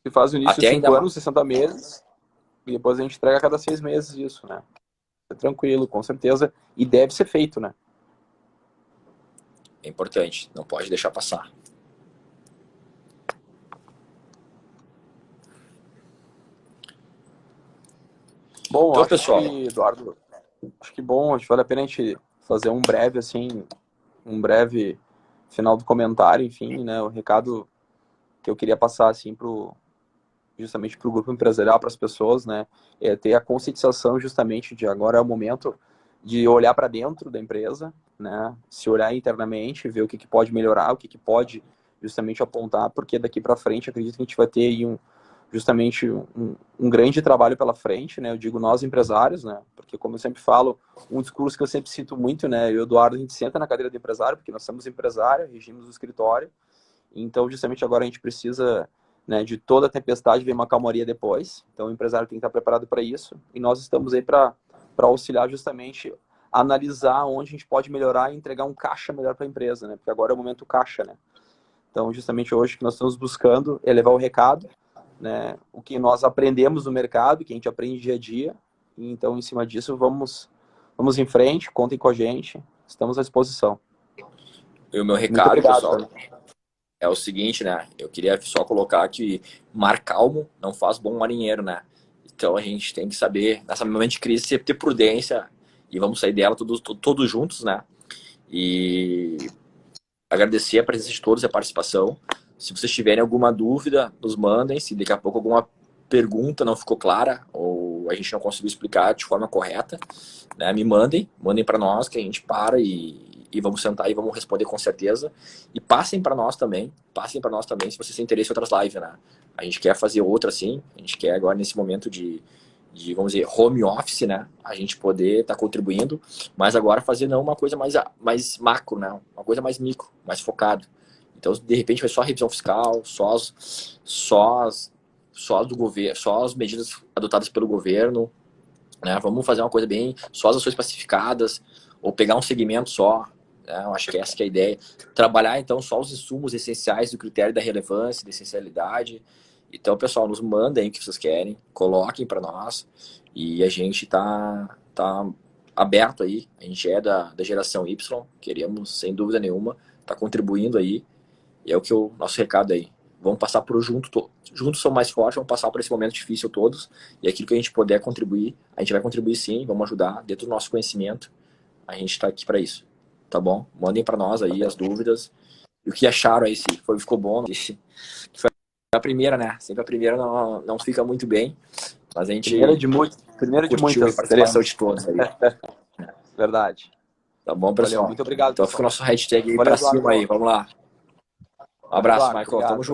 Se faz no início Até 5 anos, 60 meses, e depois a gente entrega a cada 6 meses isso, né? É tranquilo, com certeza. E deve ser feito, né? É importante, não pode deixar passar. Bom, então, acho pessoal, que, Eduardo, acho que bom, acho que vale a pena a gente fazer um breve, assim, um breve final do comentário, enfim, né? O recado que eu queria passar, assim, justamente para o grupo empresarial, para as pessoas, né? É ter a conscientização justamente de agora é o momento de olhar para dentro da empresa, né? Se olhar internamente, ver o que pode melhorar, o que pode justamente apontar, porque daqui para frente acredito que a gente vai ter aí justamente um grande trabalho pela frente, né? Eu digo nós empresários, né? Porque como eu sempre falo, um discurso que eu sempre cito muito, né? Eu e o Eduardo, a gente senta na cadeira do empresário, porque nós somos empresário, regimos o escritório, então justamente agora a gente precisa, né, de toda a tempestade vem uma calmaria depois, então o empresário tem que estar preparado para isso, e nós estamos aí para auxiliar justamente a analisar onde a gente pode melhorar e entregar um caixa melhor para a empresa, né? Porque agora é o momento caixa, né? Então justamente hoje o que nós estamos buscando é levar o recado, né, o que nós aprendemos no mercado, que a gente aprende dia a dia, e então em cima disso vamos em frente, contem com a gente, estamos à disposição. E o meu Muito recado, obrigado, pessoal, é o seguinte, né? Eu queria só colocar que mar calmo não faz bom marinheiro, né? Então a gente tem que saber, nessa momento de crise, sempre ter prudência e vamos sair dela todos juntos, né? E agradecer a presença de todos e a participação. Se vocês tiverem alguma dúvida, nos mandem. Se daqui a pouco alguma pergunta não ficou clara ou a gente não conseguiu explicar de forma correta, né, mandem para nós que a gente para e vamos sentar e vamos responder com certeza. E passem para nós também se vocês têm interesse em outras lives, né? A gente quer fazer outra assim, a gente quer agora nesse momento de vamos dizer, home office, né? A gente poder estar contribuindo, mas agora fazer não uma coisa mais macro, né? Uma coisa mais micro, mais focado. Então, de repente, vai só a revisão fiscal, só do governo, só as medidas adotadas pelo governo, né? Vamos fazer uma coisa bem, só as ações pacificadas, ou pegar um segmento só, né? Eu acho que essa que é a ideia. Trabalhar, então, só os insumos essenciais do critério da relevância, da essencialidade. Então, pessoal, nos mandem o que vocês querem, coloquem para nós, e a gente tá aberto aí, a gente é da geração Y, queremos, sem dúvida nenhuma, tá contribuindo aí, e é o que o nosso recado aí. Vamos passar por juntos somos mais fortes, vamos passar por esse momento difícil todos, e aquilo que a gente puder contribuir, a gente vai contribuir sim, vamos ajudar dentro do nosso conhecimento, a gente está aqui para isso, tá bom? Mandem para nós aí as dúvidas, e o que acharam aí, se ficou bom, se foi a primeira, né? Sempre a primeira não fica muito bem, mas a gente Primeira de curtiu a muitas, participação de todos aí. Verdade. Tá bom, pessoal? Valeu, muito obrigado. Então pessoal. fica o nosso hashtag aí Valeu, pra cima Eduardo. aí, vamos lá. Um abraço, Eduardo, Michael. obrigado. Tamo junto.